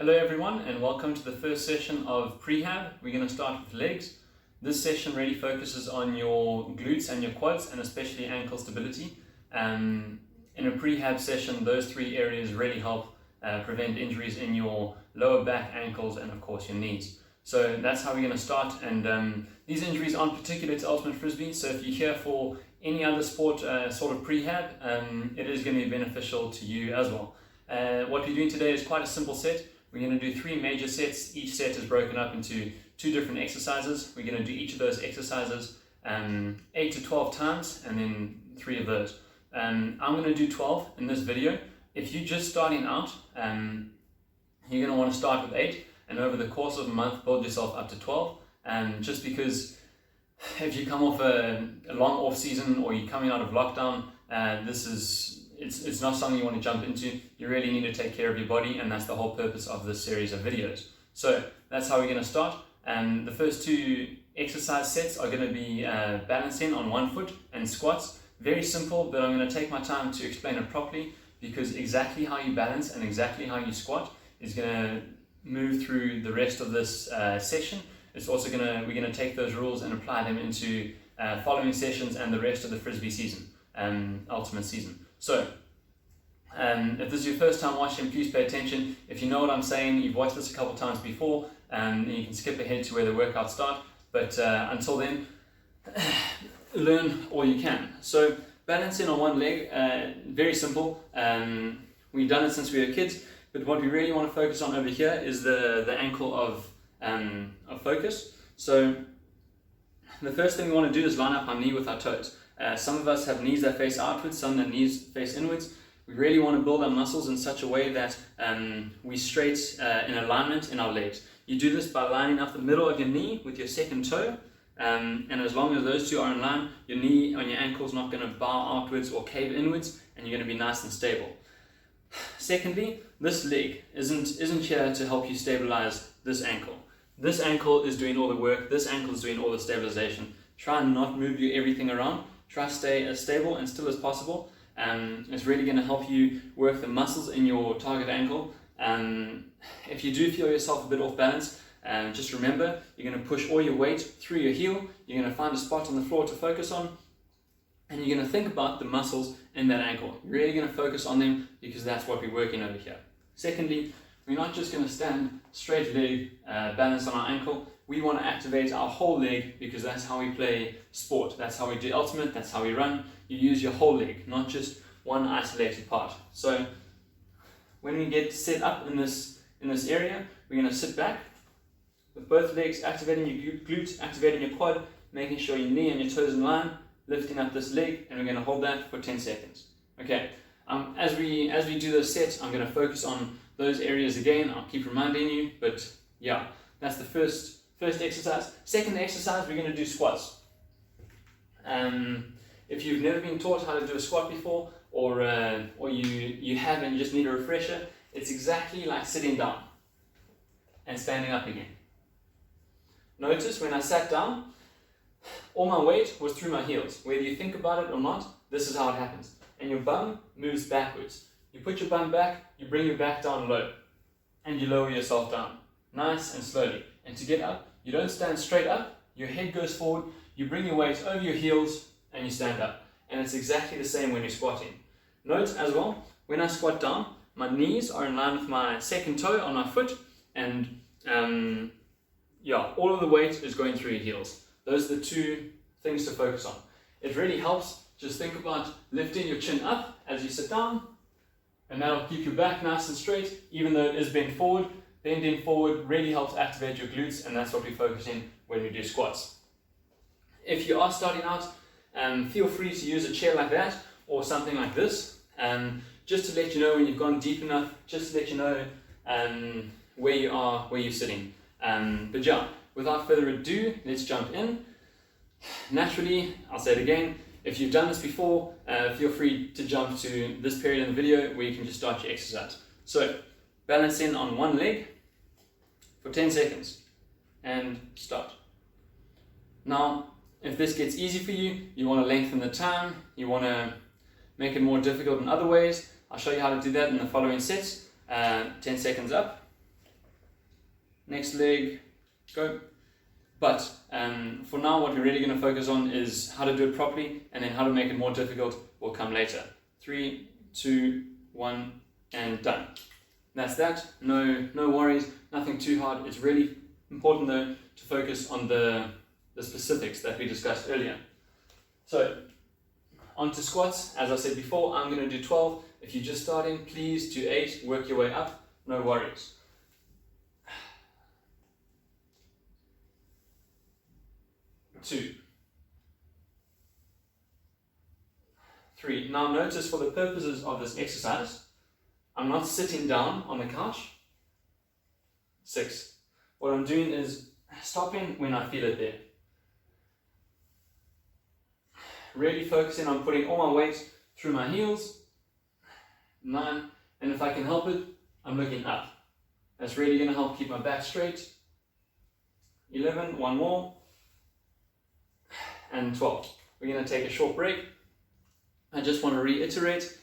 Hello everyone and welcome to the first session of Prehab. We're going to start with legs. This session really focuses on your glutes and your quads and especially ankle stability. In a Prehab session, those three areas really help prevent injuries in your lower back, ankles and of course your knees. So that's how we're going to start, and these injuries aren't particular to Ultimate Frisbee, so if you're here for any other sport sort of Prehab, it is going to be beneficial to you as well. What we're doing today is quite a simple set. We're going to do 3 major sets. Each set is broken up into 2 different exercises. We're going to do each of those exercises 8 to 12 times and then 3 of those. I'm going to do 12 in this video. If you're just starting out, you're going to want to start with 8 and over the course of a month build yourself up to 12. Just because if you come off a long off season or you're coming out of lockdown, it's not something you want to jump into. You really need to take care of your body, and that's the whole purpose of this series of videos. So that's how we're going to start. The first 2 exercise sets are going to be balancing on 1 foot and squats. Very simple, but I'm going to take my time to explain it properly, because exactly how you balance and exactly how you squat is going to move through the rest of this session. It's also we're going to take those rules and apply them into following sessions and the rest of the Frisbee season, Ultimate season. So, if this is your first time watching, please pay attention. If you know what I'm saying, you've watched this a couple times before, then you can skip ahead to where the workouts start. But until then, learn all you can. So, balancing on 1 leg, very simple. We've done it since we were kids, but what we really want to focus on over here is the ankle of focus. So, the first thing we want to do is line up our knee with our toes. Some of us have knees that face outwards, some that knees face inwards. We really want to build our muscles in such a way that we straight in alignment in our legs. You do this by lining up the middle of your knee with your second toe, and as long as those 2 are in line, your knee on your ankle is not going to bow outwards or cave inwards, and you're going to be nice and stable. Secondly, this leg isn't here to help you stabilize this ankle. This ankle is doing all the work, this ankle is doing all the stabilization. Try and not move everything around. Try to stay as stable and still as possible. It's really going to help you work the muscles in your target ankle. If you do feel yourself a bit off balance, just remember, you're going to push all your weight through your heel. You're going to find a spot on the floor to focus on, and you're going to think about the muscles in that ankle. You're really going to focus on them because that's what we're working over here. Secondly, we're not just going to stand straight leg balance on our ankle. We want to activate our whole leg, because that's how we play sport. That's how we do Ultimate, that's how we run. You use your whole leg, not just one isolated part. So when we get set up in this area, we're going to sit back with both legs, activating your glute, activating your quad, making sure your knee and your toes in line, lifting up this leg, and we're going to hold that for 10 seconds. Okay, as we do this set, I'm going to focus on those areas again. I'll keep reminding you, but yeah, that's the first exercise. Second exercise, we're going to do squats. If you've never been taught how to do a squat before, or you have and you just need a refresher, it's exactly like sitting down and standing up again. Notice when I sat down, all my weight was through my heels. Whether you think about it or not, this is how it happens. And your bum moves backwards. You put your bum back, you bring your back down low, and you lower yourself down, nice and slowly. And to get up, you don't stand straight up, your head goes forward, you bring your weight over your heels, and you stand up. And it's exactly the same when you're squatting. Note as well, when I squat down, my knees are in line with my second toe on my foot, and all of the weight is going through your heels. Those are the 2 things to focus on. It really helps. Just think about lifting your chin up as you sit down, and that'll keep your back nice and straight, even though it is bent forward. Bending forward really helps activate your glutes, and that's what we focus in when we do squats. If you are starting out, feel free to use a chair like that or something like this, just to let you know when you've gone deep enough, just to let you know where you are, where you're sitting. But yeah, without further ado, let's jump in. Naturally, I'll say it again, if you've done this before, feel free to jump to this period in the video where you can just start your exercise. So, balancing on 1 leg for 10 seconds and start. Now, if this gets easy for you, you want to lengthen the time, you want to make it more difficult in other ways, I'll show you how to do that in the following sets. 10 seconds up, Next leg, go. But for now, what we're really going to focus on is how to do it properly, and then how to make it more difficult will come later. 3, 2, 1, and done. That's that. No worries, nothing too hard. It's really important though to focus on the specifics that we discussed earlier. So, on to squats. As I said before, I'm going to do 12. If you're just starting, please do 8. Work your way up. No worries. 2, 3. Now notice, for the purposes of this exercise, I'm not sitting down on the couch. 6. What I'm doing is stopping when I feel it there. Really focusing on putting all my weight through my heels. 9. And if I can help it, I'm looking up. That's really going to help keep my back straight. 11. One more. And 12. We're going to take a short break. I just want to reiterate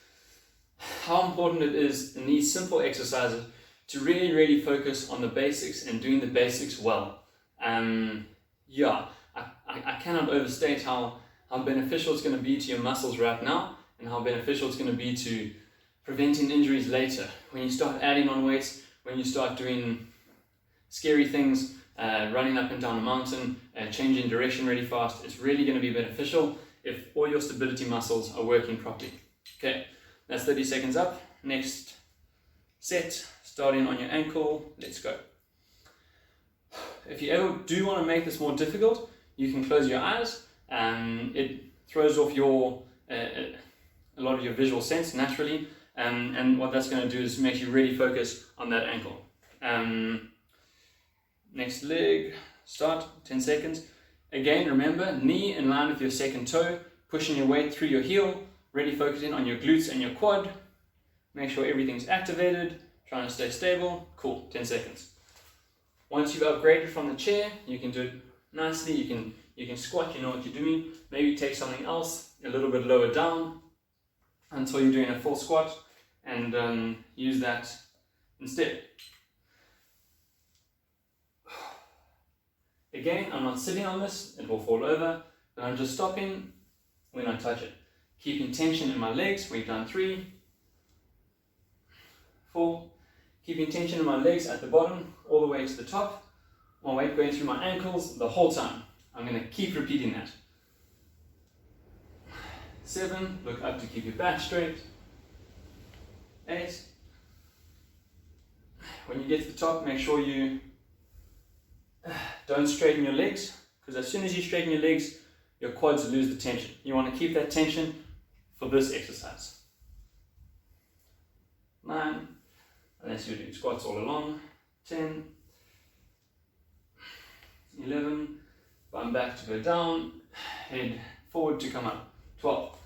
how important it is in these simple exercises to really focus on the basics and doing the basics well. I cannot overstate how beneficial it's going to be to your muscles right now, and how beneficial it's going to be to preventing injuries later. When you start adding on weights, when you start doing scary things, running up and down a mountain, changing direction really fast, it's really going to be beneficial if all your stability muscles are working properly. Okay, that's 30 seconds up. Next set, starting on your ankle. Let's go. If you ever do want to make this more difficult, you can close your eyes. It throws off a lot of your visual sense naturally, and what that's going to do is make you really focus on that ankle. Next leg, start, 10 seconds. Again, remember, knee in line with your second toe, pushing your weight through your heel, really focusing on your glutes and your quad. Make sure everything's activated, trying to stay stable. Cool, 10 seconds. Once you've upgraded from the chair, you can do it nicely. You can squat, you know what you're doing. Maybe take something else a little bit lower down until you're doing a full squat, and use that instead. Again, I'm not sitting on this, it will fall over, but I'm just stopping when I touch it. Keeping tension in my legs. We've done 3, 4. Keeping tension in my legs at the bottom, all the way to the top. My weight going through my ankles the whole time. I'm going to keep repeating that. 7, look up to keep your back straight. 8. When you get to the top, make sure you don't straighten your legs, because as soon as you straighten your legs, your quads lose the tension. You want to keep that tension for this exercise. 9, unless you're doing squats all along. 10, 11, bum back to go down, head forward to come up. 12.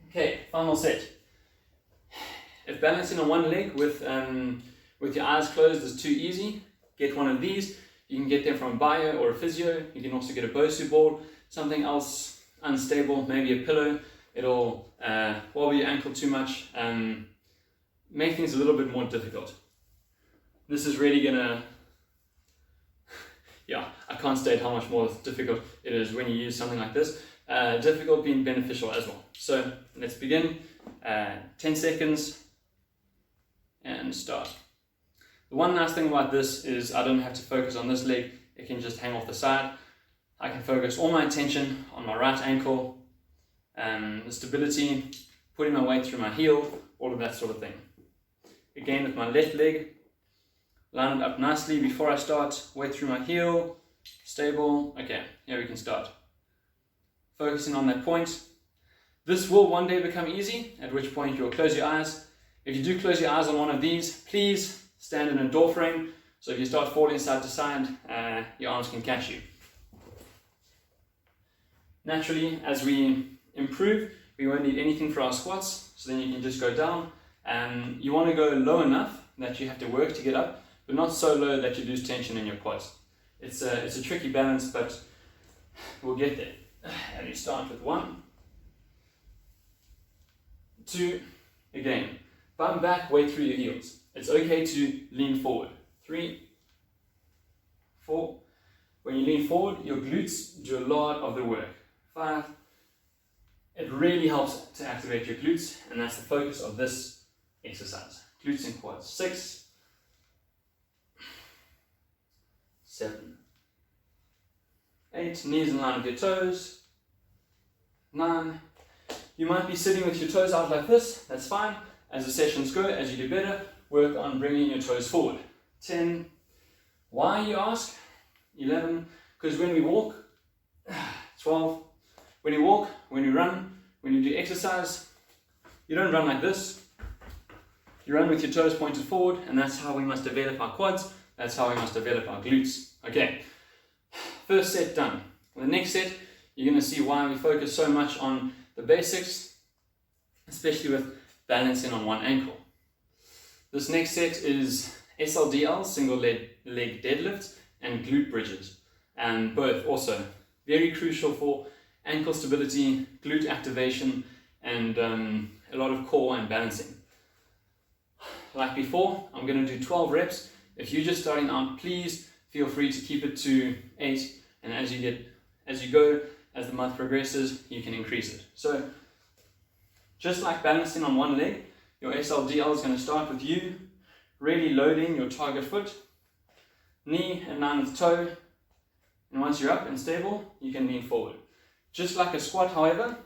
Okay, final set. If balancing on one leg with your eyes closed is too easy, get one of these. You can get them from a bio or a physio. You can also get a Bosu ball, something else unstable, maybe a pillow. It'll wobble your ankle too much, make things a little bit more difficult. This is really gonna, I can't state how much more difficult it is when you use something like this. Difficult being beneficial as well. So let's begin. 10 seconds and start. The one nice thing about this is I don't have to focus on this leg. It can just hang off the side. I can focus all my attention on my right ankle, the stability, putting my weight through my heel, all of that sort of thing. Again, with my left leg, line it up nicely before I start, weight through my heel, stable. Okay, here we can start. Focusing on that point. This will one day become easy, at which point you'll close your eyes. If you do close your eyes on one of these, please stand in a door frame, so if you start falling side to side, your arms can catch you. Naturally, as we improve, we won't need anything for our squats, so then you can just go down. You want to go low enough that you have to work to get up, but not so low that you lose tension in your quads. It's a tricky balance, but we'll get there. And you start with 1, 2, again, bum back, weight through your heels. It's okay to lean forward. 3, 4. When you lean forward, your glutes do a lot of the work. 5. It really helps to activate your glutes, and that's the focus of this exercise. Glutes and quads. 6, 7, 8. Knees in line with your toes. 9. You might be sitting with your toes out like this. That's fine. As the sessions go, as you do better, work on bringing your toes forward. 10. Why, you ask? 11. Because when we walk. 12. When you walk, when you run, when you do exercise, you don't run like this. You run with your toes pointed forward, and that's how we must develop our quads. That's how we must develop our glutes. Okay, first set done. The next set, you're going to see why we focus so much on the basics, especially with balancing on one ankle. This next set is SLDL, single leg deadlifts, and glute bridges, and both also very crucial for ankle stability, glute activation, and a lot of core and balancing. Like before, I'm going to do 12 reps. If you're just starting out, please feel free to keep it to 8, and as the month progresses, you can increase it. So, just like balancing on one leg, your SLDL is going to start with you really loading your target foot, knee in line with toe, and once you're up and stable, you can lean forward. Just like a squat, however,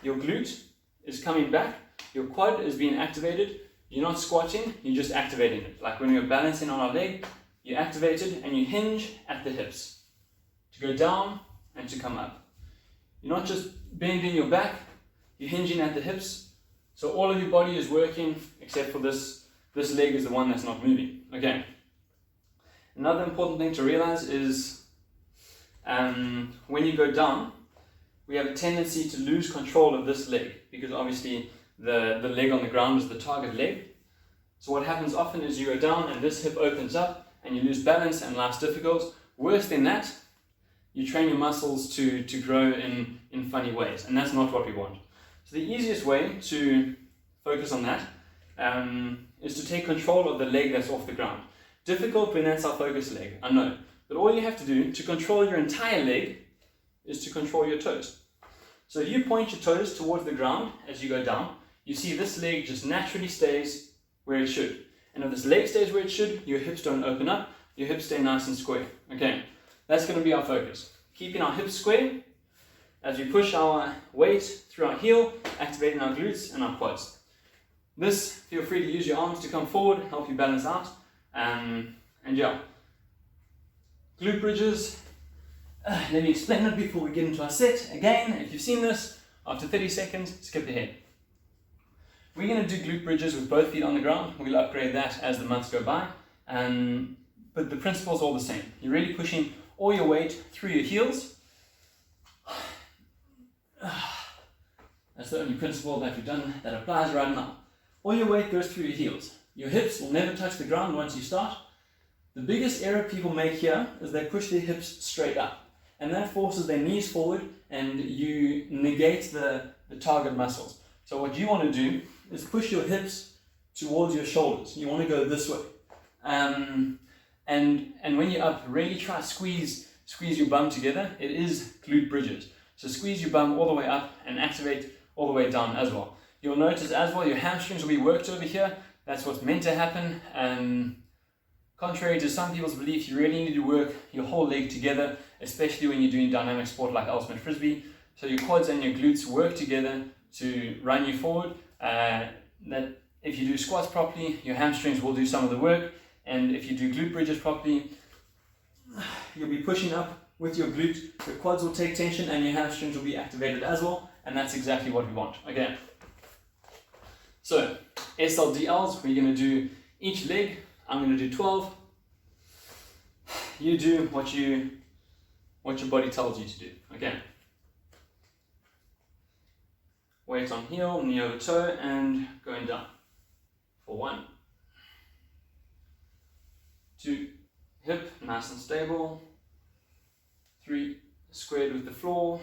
your glute is coming back, your quad is being activated. You're not squatting, you're just activating it. Like when you're balancing on our leg, you activate it and you hinge at the hips to go down and to come up. You're not just bending your back, you're hinging at the hips. So all of your body is working except for this leg is the one that's not moving. Okay. Another important thing to realize is when you go down, we have a tendency to lose control of this leg because obviously the leg on the ground is the target leg. So what happens often is you go down and this hip opens up and you lose balance and life's difficult. Worse than that, you train your muscles to grow in funny ways, and that's not what we want. So the easiest way to focus on that is to take control of the leg that's off the ground. Difficult when that's our focus leg, I know. But all you have to do to control your entire leg is to control your toes. So if you point your toes towards the ground as you go down, you see this leg just naturally stays where it should. And if this leg stays where it should, your hips don't open up, your hips stay nice and square. Okay, that's going to be our focus. Keeping our hips square as we push our weight through our heel, activating our glutes and our quads. This, feel free to use your arms to come forward, help you balance out. And yeah, glute bridges. Let me explain it before we get into our set. Again, if you've seen this, after 30 seconds, skip ahead. We're going to do glute bridges with both feet on the ground. We'll upgrade that as the months go by. But the principle's all the same. You're really pushing all your weight through your heels. That's the only principle that we've done that applies right now. All your weight goes through your heels. Your hips will never touch the ground once you start. The biggest error people make here is they push their hips straight up. And that forces their knees forward and you negate the target muscles. So what you want to do is push your hips towards your shoulders. You want to go this way. And when you're up, really try to squeeze your bum together. It is glute bridges. So squeeze your bum all the way up and activate all the way down as well. You'll notice as well your hamstrings will be worked over here. That's what's meant to happen. Contrary to some people's belief, you really need to work your whole leg together, especially when you're doing dynamic sport like ultimate frisbee. So your quads and your glutes work together to run you forward. That if you do squats properly, your hamstrings will do some of the work, and if you do glute bridges properly, you'll be pushing up with your glute, your quads will take tension and your hamstrings will be activated as well, and that's exactly what we want. Okay, so SLDLs, we're going to do each leg. I'm going to do 12. You do what your body tells you to do. Okay. Weight on heel, knee over toe, and going down. For 1. 2, hip, nice and stable. 3, squared with the floor.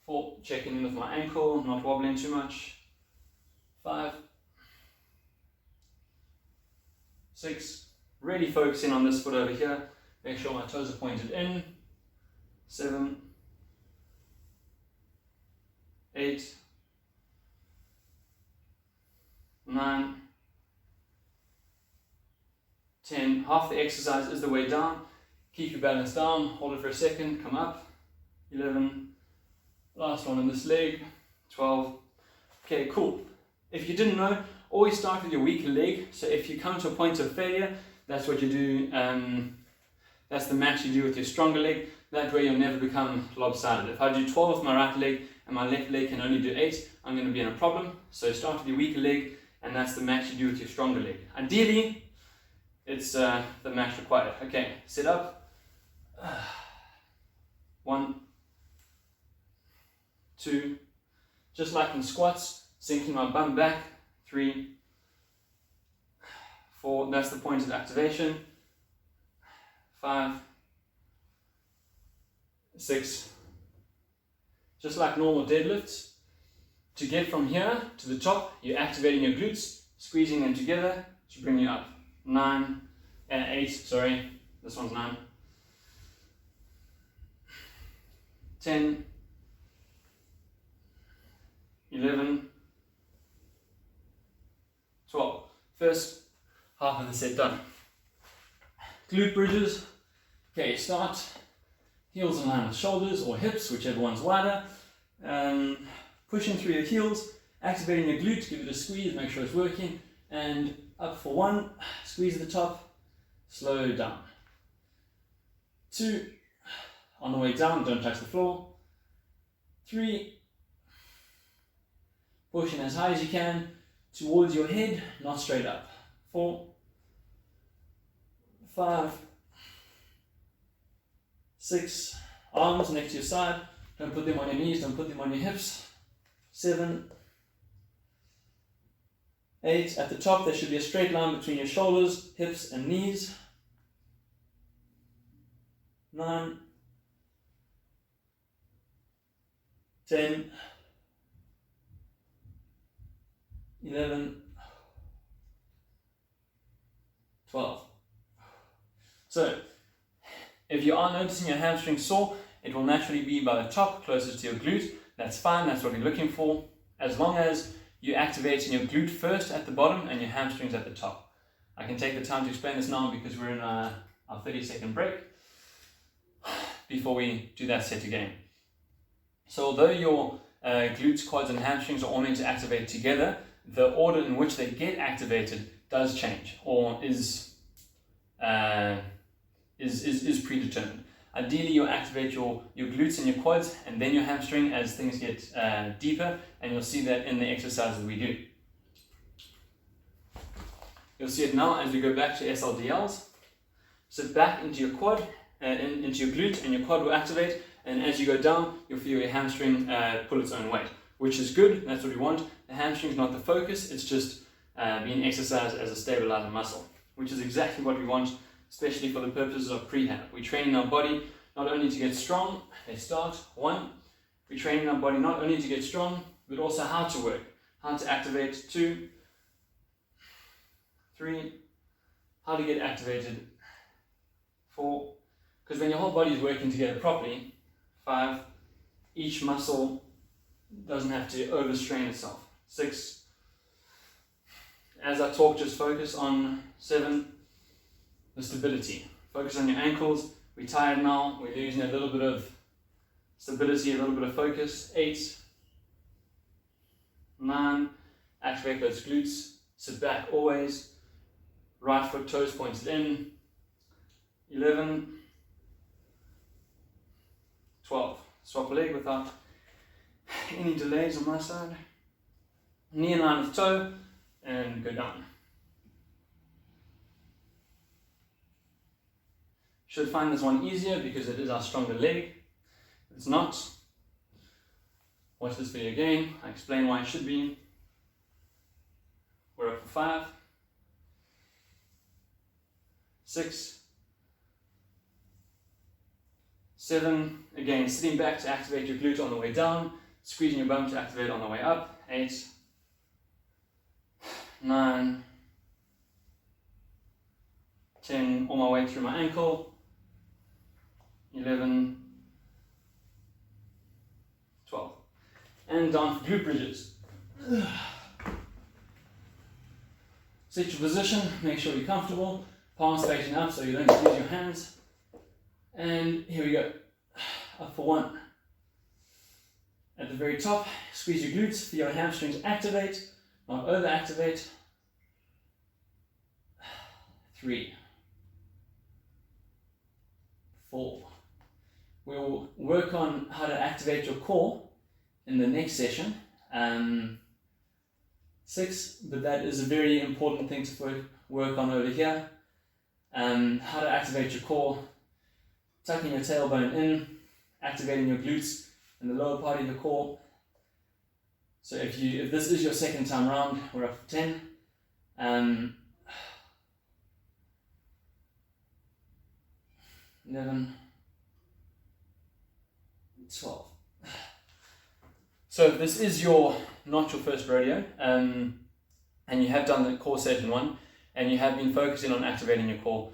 4, checking in with my ankle, not wobbling too much. 5. 6, really focusing on this foot over here, make sure my toes are pointed in, 7, 8, 9, 10, half the exercise is the way down, keep your balance down, hold it for a second, come up, 11, last one on this leg, 12, okay, cool. If you didn't know, always start with your weaker leg, so if you come to a point of failure, that's what you do, that's the match you do with your stronger leg, that way you'll never become lopsided. If I do 12 with my right leg and my left leg can only do 8, I'm going to be in a problem, so start with your weaker leg, and that's the match you do with your stronger leg. Ideally, it's the match required. Okay, sit up, 1, 2, just like in squats, sinking my bum back, 3, 4, that's the point of activation, 5, 6, just like normal deadlifts, to get from here to the top, you're activating your glutes, squeezing them together to bring you up, 9, and 8, sorry, this one's 9, 10, 11, 12. First half of the set done. Glute bridges. Okay, start heels in line with shoulders or hips, whichever one's wider. Pushing through your heels, activating your glute, give it a squeeze, make sure it's working. And up for 1, squeeze at the top, slow down. 2, on the way down, don't touch the floor. 3, pushing as high as you can towards your head, not straight up. 4, 5, 6, arms next to your side, don't put them on your knees, don't put them on your hips. 7, 8, at the top there should be a straight line between your shoulders, hips and knees. 9, 10, 11, 12. So, if you are noticing your hamstring sore, it will naturally be by the top, closest to your glute. That's fine, that's what we're looking for, as long as you're activating your glute first at the bottom and your hamstrings at the top. I can take the time to explain this now because we're in our 30-second break before we do that set again. So although your glutes, quads and hamstrings are all meant to activate together, the order in which they get activated does change or is predetermined. Ideally, you'll activate your glutes and your quads and then your hamstring as things get deeper, and you'll see that in the exercises we do. You'll see it now as we go back to SLDLs. Sit back into your quad, into your glute, and your quad will activate, and as you go down, you'll feel your hamstring pull its own weight, which is good, that's what we want. The hamstring is not the focus, it's just being exercised as a stabilizer muscle, which is exactly what we want, especially for the purposes of prehab. We're training our body not only to get strong, let's start, 1, we're training our body not only to get strong, but also how to work, how to activate, 2, 3, how to get activated, 4, because when your whole body is working together properly, 5, each muscle doesn't have to overstrain itself, 6, as I talk, just focus on 7, the stability. Focus on your ankles. We're tired now. We're losing a little bit of stability, a little bit of focus. 8, 9, activate those glutes. Sit back always. Right foot, toes pointed in. 11, 12. Swap a leg without any delays on my side. Knee in line with toe and go down. Should find this one easier because it is our stronger leg. If it's not, watch this video again. I explain why it should be. We're up for 5, 6, 7, again sitting back to activate your glute on the way down, squeezing your bum to activate on the way up, 8, 9, 10, all my way through my ankle. 11, 12. And down for glute bridges. Set your position, make sure you're comfortable. Palms facing up so you don't use your hands. And here we go. Up for 1. At the very top, squeeze your glutes, feel your hamstrings activate, not overactivate. 3, 4. We'll work on how to activate your core in the next session. 6, but that is a very important thing to work on over here. How to activate your core, tucking your tailbone in, activating your glutes in the lower part of your core. So if this is your second time round, we're up for 10. 11, 12. So if this is not your first rodeo, and you have done the core session 1, and you have been focusing on activating your core,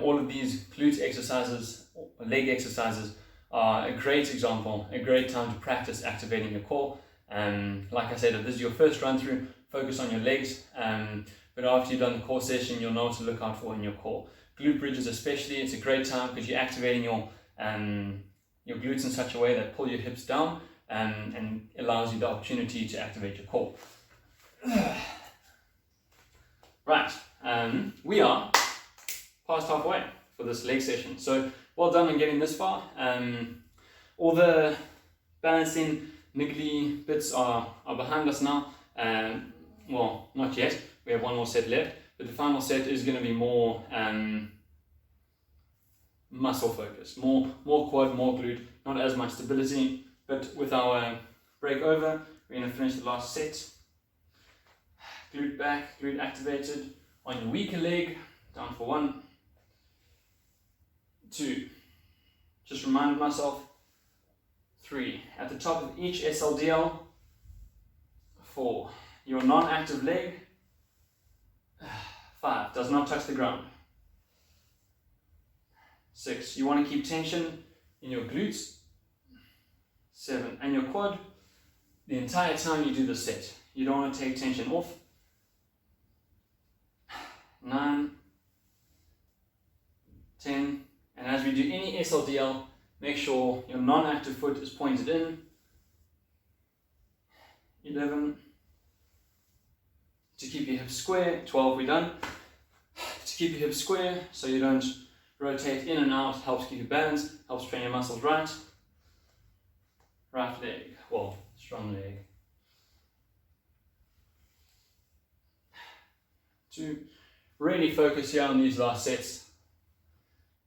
all of these glute exercises, leg exercises, are a great example, a great time to practice activating your core. Like I said, if this is your first run through, focus on your legs, but after you've done the core session, you'll know what to look out for in your core. Glute bridges especially, it's a great time because you're activating your glutes in such a way that pull your hips down, and allows you the opportunity to activate your core. Right, we are past halfway for this leg session. So well done on getting this far. All the balancing niggly bits are behind us now. Well, not yet. We have one more set left, but the final set is going to be more muscle focused, more quad, more glute, not as much stability. But with our break over, we're going to finish the last set. Glute back, glute activated. On your weaker leg, down for 1, 2. Just remind myself. 3. At the top of each SLDL. 4. Your non-active leg. 5. Does not touch the ground. 6. You want to keep tension in your glutes. 7. And your quad the entire time you do the set. You don't want to take tension off. 9, 10, and as we do any SLDL, make sure your non-active foot is pointed in. 11, to keep your hips square. 12, we're done. To keep your hips square so you don't rotate in and out, helps keep you balanced, helps train your muscles right. Right leg, well, strong leg. 2, really focus here on these last sets.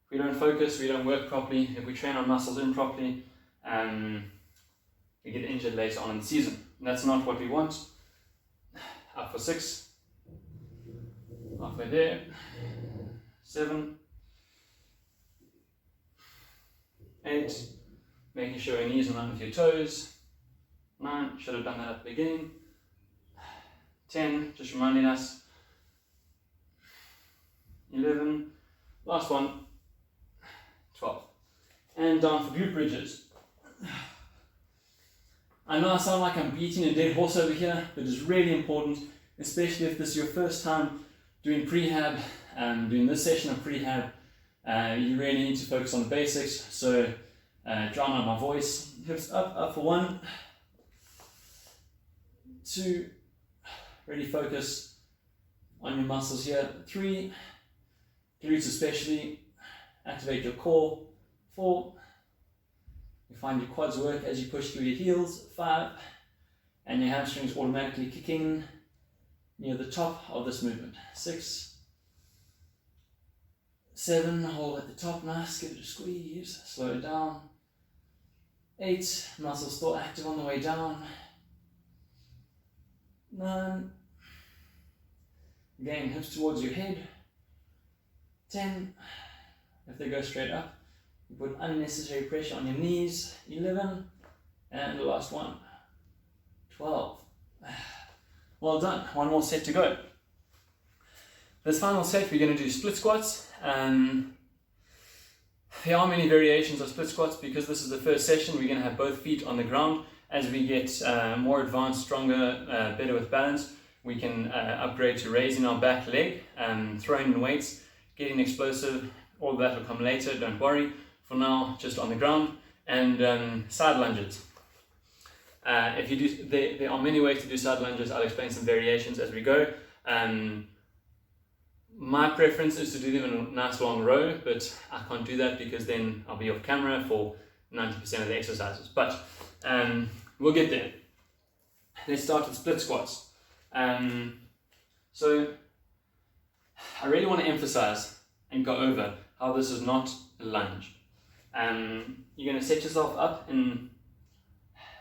If we don't focus, we don't work properly. If we train our muscles improperly, we get injured later on in the season. And that's not what we want. Up for 6. Halfway there. 7. 8. Making sure your knees are in line with your toes. 9. Should have done that at the beginning. 10. Just reminding us. 11. Last one. 12. And down for glute bridges. I know I sound like I'm beating a dead horse over here, but it's really important, especially if this is your first time doing prehab, doing this session of prehab. You really need to focus on the basics, so drown out my voice. Hips up for 1, 2, really focus on your muscles here. 3, glutes especially, activate your core. 4, you find your quads work as you push through your heels. 5, and your hamstrings automatically kicking near the top of this movement. 6, 7, hold at the top, nice, give it a squeeze, slow it down. 8, muscles still active on the way down. 9, again, hips towards your head. 10, if they go straight up, you put unnecessary pressure on your knees. 11, and the last one. 12. Well done, one more set to go. This final set, we're going to do split squats. There are many variations of split squats. Because this is the first session, we're going to have both feet on the ground. As we get more advanced, stronger, better with balance, we can upgrade to raising our back leg, throwing in weights, getting explosive. All of that will come later, don't worry. For now, just on the ground. And side lunges. If you do, there are many ways to do side lunges. I'll explain some variations as we go. My preference is to do them in a nice long row, but I can't do that because then I'll be off camera for 90% of the exercises. But we'll get there. Let's start with split squats. So I really want to emphasize and go over how this is not a lunge. You're going to set yourself up in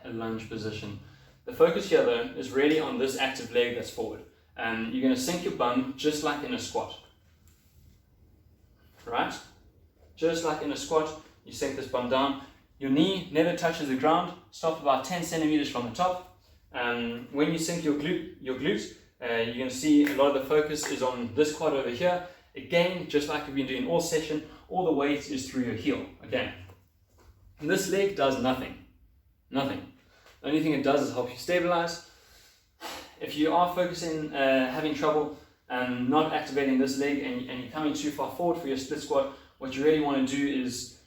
a lunge position. The focus here though is really on this active leg that's forward. You're going to sink your bum just like in a squat. Right? Just like in a squat, you sink this bum down. Your knee never touches the ground. Stop about 10 centimeters from the top. When you sink your glute, you're going to see a lot of the focus is on this quad over here. Again, just like we've been doing all session, all the weight is through your heel. Okay. And this leg does nothing. Nothing. The only thing it does is help you stabilize. If you are focusing, having trouble not activating this leg and you're coming too far forward for your split squat, what you really want to do is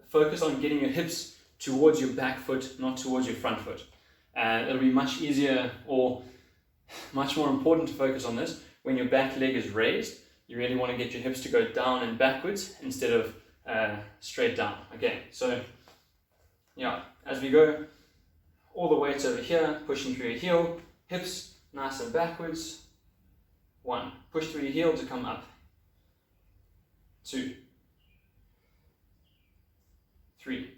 focus on getting your hips towards your back foot, not towards your front foot. It'll be much easier or much more important to focus on this when your back leg is raised. You really want to get your hips to go down and backwards instead of straight down. Okay, so yeah, as we go, all the weights over here, pushing through your heel, hips nice and backwards. 1, push through your heel to come up. 2, 3,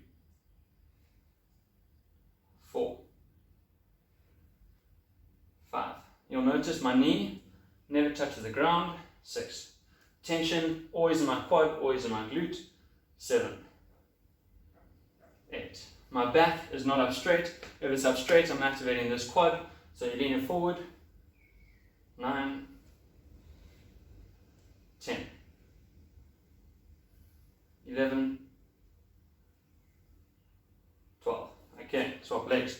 4, 5. You'll notice my knee never touches the ground. 6. Tension always in my quad, always in my glute. 7, 8. My back is not up straight. If it's up straight, I'm activating this quad. So you lean it forward. 9, 10, 11, 12. Okay, swap legs.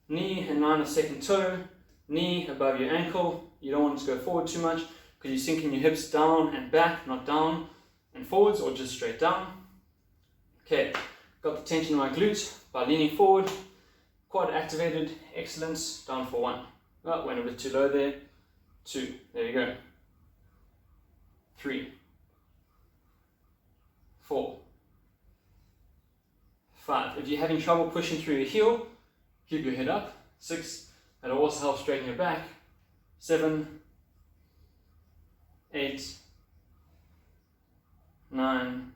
Knee in line with second toe. Knee above your ankle. You don't want it to go forward too much because you're sinking your hips down and back, not down and forwards or just straight down. Okay, got the tension in my glute by leaning forward. Quad activated, excellent. Down for 1. Oh, went a bit too low there. 2, there you go. 3, 4, 5. If you're having trouble pushing through your heel, keep your head up. 6, that'll also help straighten your back. 7, 8, 9,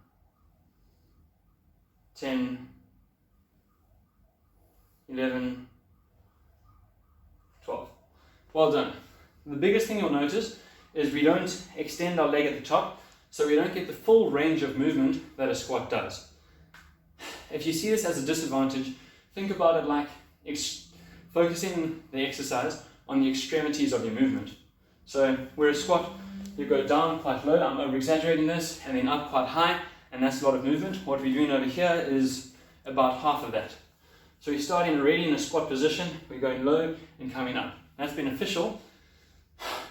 10, 11, 12. Well done. The biggest thing you'll notice is we don't extend our leg at the top, so we don't get the full range of movement that a squat does. If you see this as a disadvantage, think about it like focusing the exercise on the extremities of your movement. So where a squat, you go down quite low, I'm over exaggerating this, and then up quite high, and that's a lot of movement. What we're doing over here is about half of that. So we're starting already in a squat position, we're going low and coming up. That's beneficial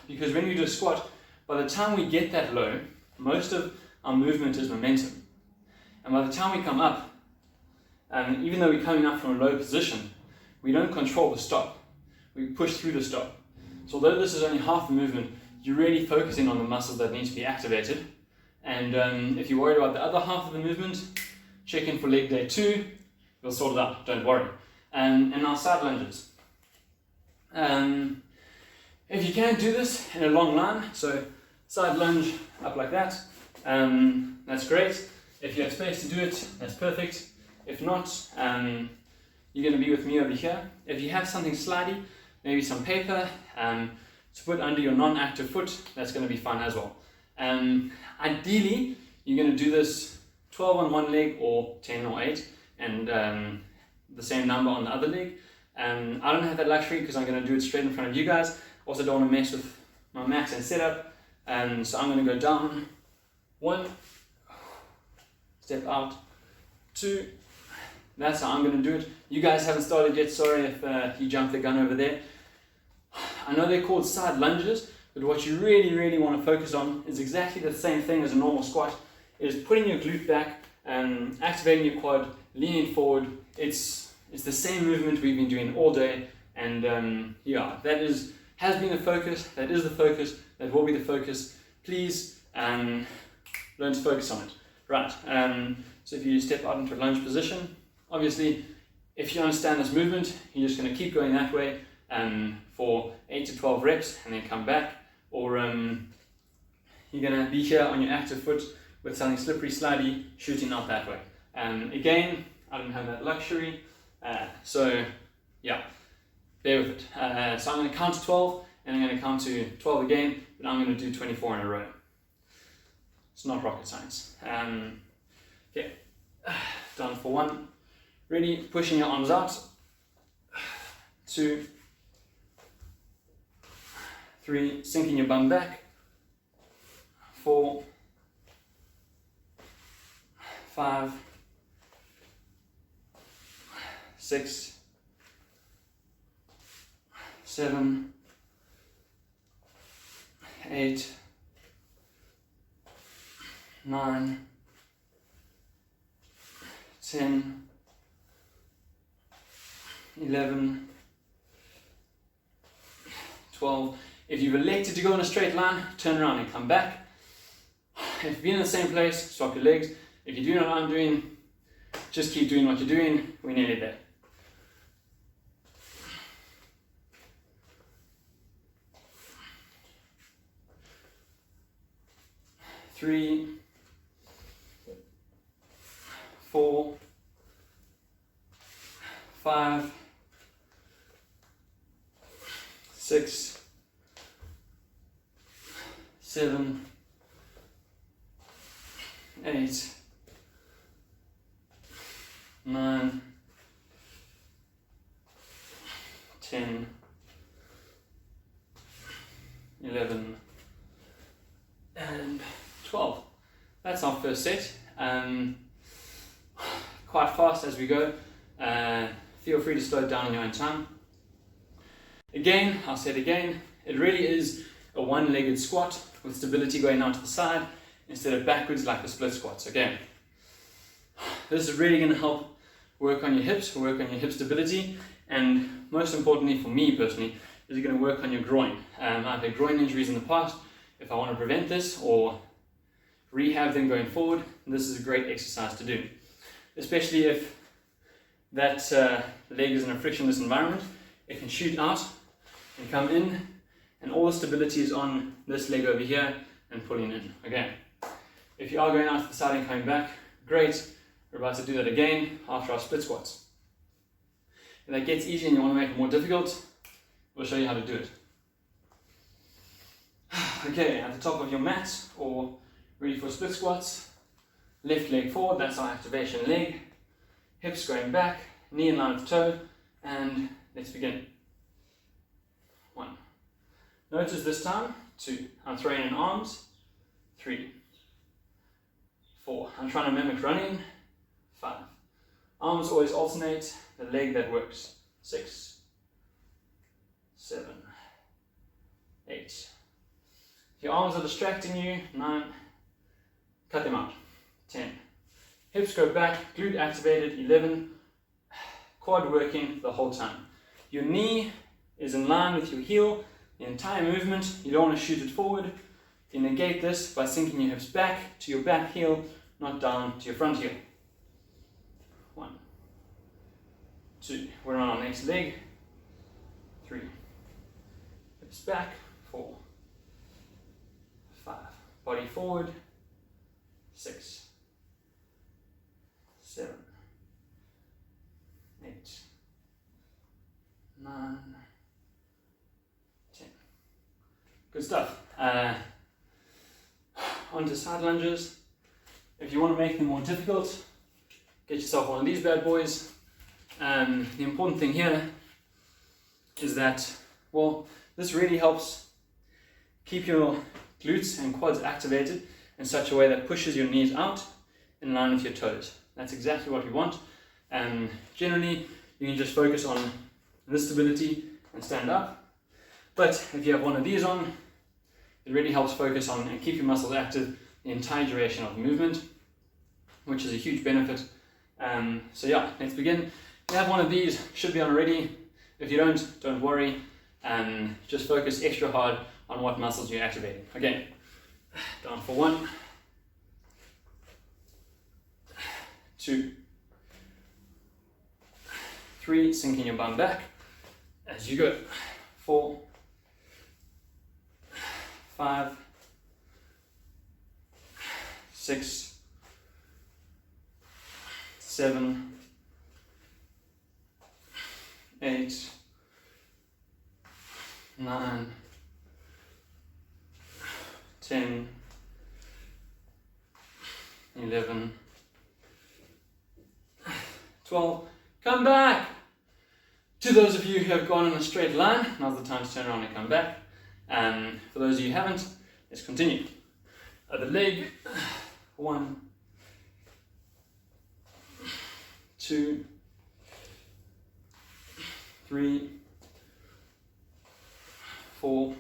because when we do a squat, by the time we get that low, most of our movement is momentum. And by the time we come up, even though we're coming up from a low position, we don't control the stop. We push through the stop. So although this is only half the movement, you're really focusing on the muscles that need to be activated. And if you're worried about the other half of the movement, check in for leg day 2. We'll sort it out, don't worry. And now side lunges. If you can do this in a long line, so side lunge up like that, that's great. If you have space to do it, that's perfect. If not, you're going to be with me over here. If you have something slidey, maybe some paper to put under your non-active foot, that's going to be fun as well. Ideally, you're going to do this 12 on one leg or 10 or 8 and the same number on the other leg. I don't have that luxury because I'm going to do it straight in front of you guys. Also don't want to mess with my max and setup. So I'm going to go down, 1, step out, 2. That's how I'm going to do it. You guys haven't started yet, sorry if you jumped the gun over there. I know they're called side lunges, but what you really want to focus on is exactly the same thing as a normal squat. It is putting your glute back, activating your quad, leaning forward. It's the same movement we've been doing all day, and yeah, that has been the focus, that is the focus, that will be the focus. Please learn to focus on it. Right, so if you step out into a lunge position, obviously, if you understand this movement, you're just going to keep going that way for 8 to 12 reps and then come back, or you're going to be here on your active foot with something slippery, slidey, shooting out that way. Again, I don't have that luxury, so yeah, bear with it. So I'm going to count to 12, and I'm going to count to 12 again, but I'm going to do 24 in a row. It's not rocket science. Okay, down for 1. Ready, pushing your arms out. 2, 3, sinking your bum back. 4, 5, 6, 7, 8, 9, 10, 11, 12. If you've elected to go in a straight line, turn around and come back. If you're in the same place, swap your legs. If you're doing what I'm doing, just keep doing what you're doing. We're nearly there. Three, 4, 5, 6, 7, 8, 9, 10, 11, and 12. That's our first set. Quite fast as we go. Feel free to slow it down in your own time. Again, I'll say it again, it really is a one-legged squat with stability going out to the side instead of backwards like the split squats. Okay, this is really going to help work on your hips, work on your hip stability, and most importantly for me personally, is going to work on your groin. I've had groin injuries in the past. If I want to prevent this or rehab them going forward, this is a great exercise to do, especially if that leg is in a frictionless environment. It can shoot out and come in, and all the stability is on this leg over here and pulling in. Okay, if you are going out to the side and coming back, great. We're about to do that again after our split squats. If that gets easy and you want to make it more difficult, we'll show you how to do it. Okay, at the top of your mat or ready for split squats, left leg forward, that's our activation leg, hips going back, knee in line with toe, and let's begin. 1. Notice this time, 2. I'm throwing in arms, 3, 4. I'm trying to mimic running, 5. Arms always alternate, the leg that works, 6, 7, 8. If your arms are distracting you, 9. Cut them out, 10. Hips go back, glute activated, 11. Quad working the whole time. Your knee is in line with your heel, the entire movement. You don't want to shoot it forward. You negate this by sinking your hips back to your back heel, not down to your front heel. 1, 2. We're on our next leg. 3. Hips back. 4, 5. Body forward. 6, 7, 8, 9, 10. Good stuff. On to side lunges. If you want to make them more difficult, get yourself one of these bad boys. The important thing here is that, well, this really helps keep your glutes and quads activated in such a way that pushes your knees out in line with your toes. That's exactly what we want. And generally, you can just focus on this stability and stand up. But if you have one of these on, it really helps focus on and keep your muscles active the entire duration of the movement, which is a huge benefit. So yeah, let's begin. If you have one of these, should be on already. If you don't worry. Just focus extra hard on what muscles you're activating. Okay, down for 1, 2, 3, sinking your bum back as you go. 4, 5, 6, 7, 8, 9, 10, 11, 12. Come back! To those of you who have gone in a straight line, now's the time to turn around and come back. For those of you who haven't, let's continue. Other leg. 1, 2, 3, 4,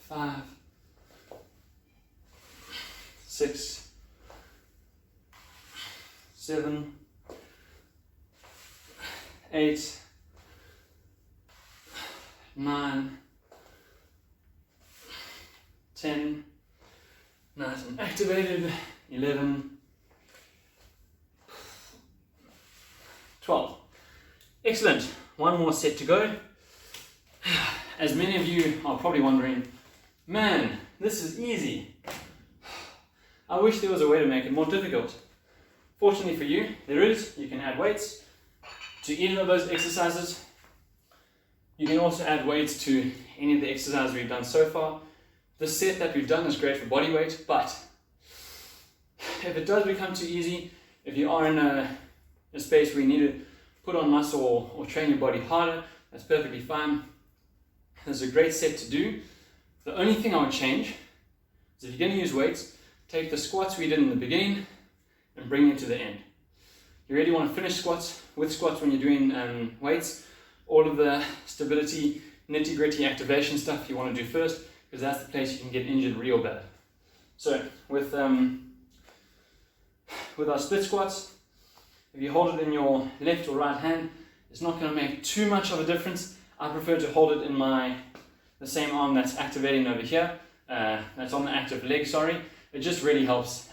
5, 6, 7, 8, 9, 10, nice and activated, 11, 12. Excellent. One more set to go. As many of you are probably wondering, man, this is easy. I wish there was a way to make it more difficult. Fortunately for you, there is. You can add weights to either of those exercises. You can also add weights to any of the exercises we've done so far. The set that we've done is great for body weight, but if it does become too easy, if you are in a space where you need to put on muscle or train your body harder, that's perfectly fine. This is a great set to do. The only thing I would change is if you're going to use weights, take the squats we did in the beginning and bring it to the end. You really want to finish squats with squats when you're doing weights. All of the stability, nitty-gritty activation stuff you want to do first, because that's the place you can get injured real bad. So with our split squats, if you hold it in your left or right hand, it's not going to make too much of a difference. I prefer to hold it in the same arm that's activating over here. That's on the active leg, sorry. It just really helps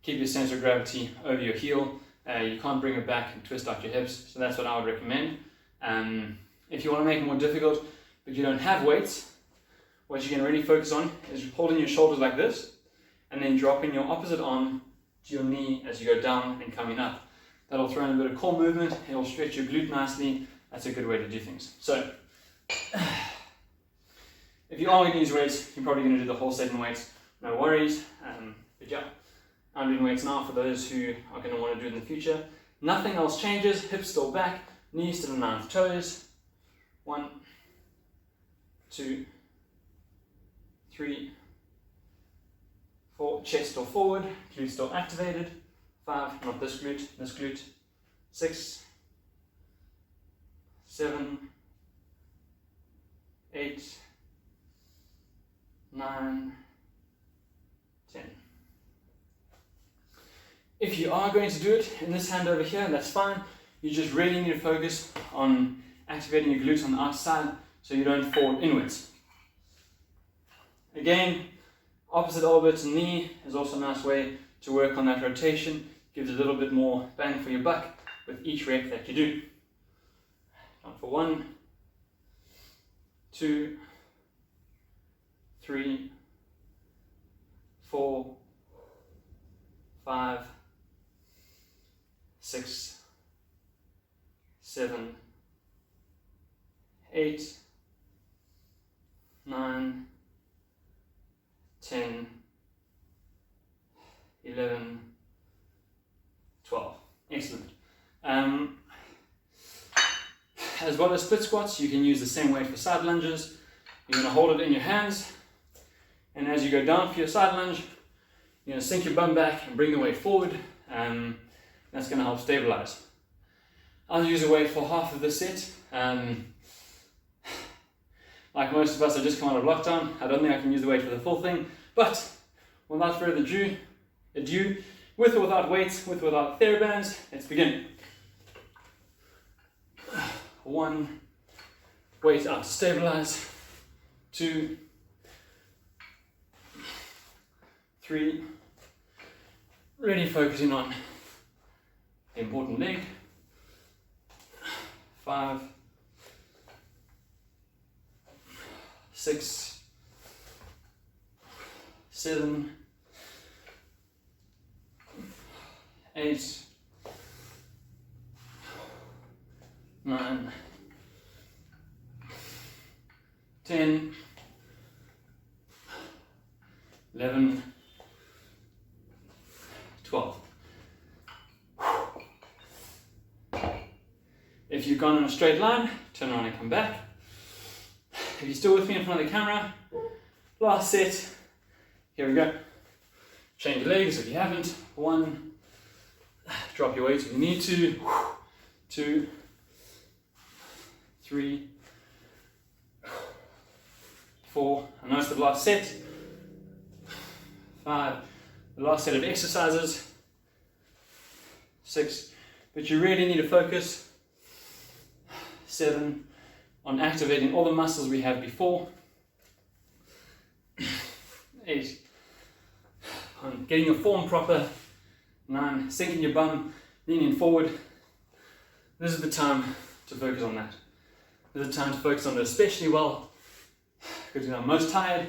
keep your center of gravity over your heel. You can't bring it back and twist out your hips, so that's what I would recommend. If you want to make it more difficult, but you don't have weights, what you can really focus on is holding your shoulders like this, and then dropping your opposite arm to your knee as you go down and coming up. That'll throw in a bit of core movement, it'll stretch your glute nicely. That's a good way to do things. So, if you are going to use weights, you're probably going to do the whole set in weights, no worries. But yeah, I'm doing weights now for those who are going to want to do it in the future. Nothing else changes, hips still back, knees to the 9th toes. 1, 2, 3, 4, chest still forward, glute still activated. 5, not this glute, this glute. 6, 7, 8, 9, 10. If you are going to do it in this hand over here, that's fine. You just really need to focus on activating your glutes on the outside so you don't fall inwards. Again, opposite elbow to knee is also a nice way to work on that rotation. Gives a little bit more bang for your buck with each rep that you do. Down for 1, 2, 3, 4, 5, 6, 7, 8, 9, 10, 11, 12. Excellent. as well as split squats, you can use the same weight for side lunges. You're going to hold it in your hands, and as you go down for your side lunge, you're going to sink your bum back and bring the weight forward, and that's going to help stabilize. I'll use a weight for half of this set. Like most of us, I just come out of lockdown. I don't think I can use the weight for the full thing, but without further ado, with or without weights, with or without TheraBands, let's begin. 1, weight up to stabilize. 2, 3, really focusing on the important leg. 5, 6, 7, 8, 9, 10, 11, 12. If you've gone in a straight line, turn around and come back. If you're still with me in front of the camera, last set, here we go. Change your legs if you haven't. 1, drop your weight if you need to. 2, 3, 4, and that's the last set. 5, the last set of exercises. 6, but you really need to focus. 7, on activating all the muscles we have before. 8, on getting your form proper. 9, sinking your bum, leaning forward. This is the time to focus on that. This is the time to focus on it especially well, because we are most tired,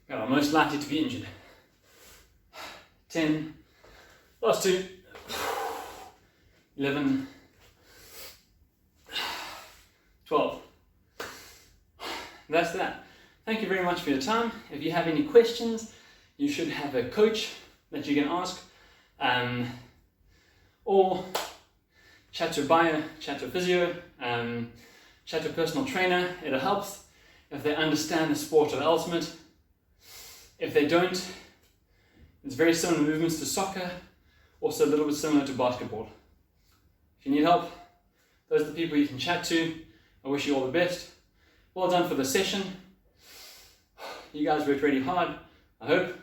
we are most likely to be injured. 10, last 2, 11, 12. That's that. Thank you very much for your time. If you have any questions, you should have a coach that you can ask, or chat to a bio, chat to a physio, chat to a personal trainer. It helps if they understand the sport of the ultimate. If they don't, it's very similar movements to soccer, also a little bit similar to basketball. If you need help, those are the people you can chat to. I wish you all the best. Well done for the session. You guys worked really hard, I hope.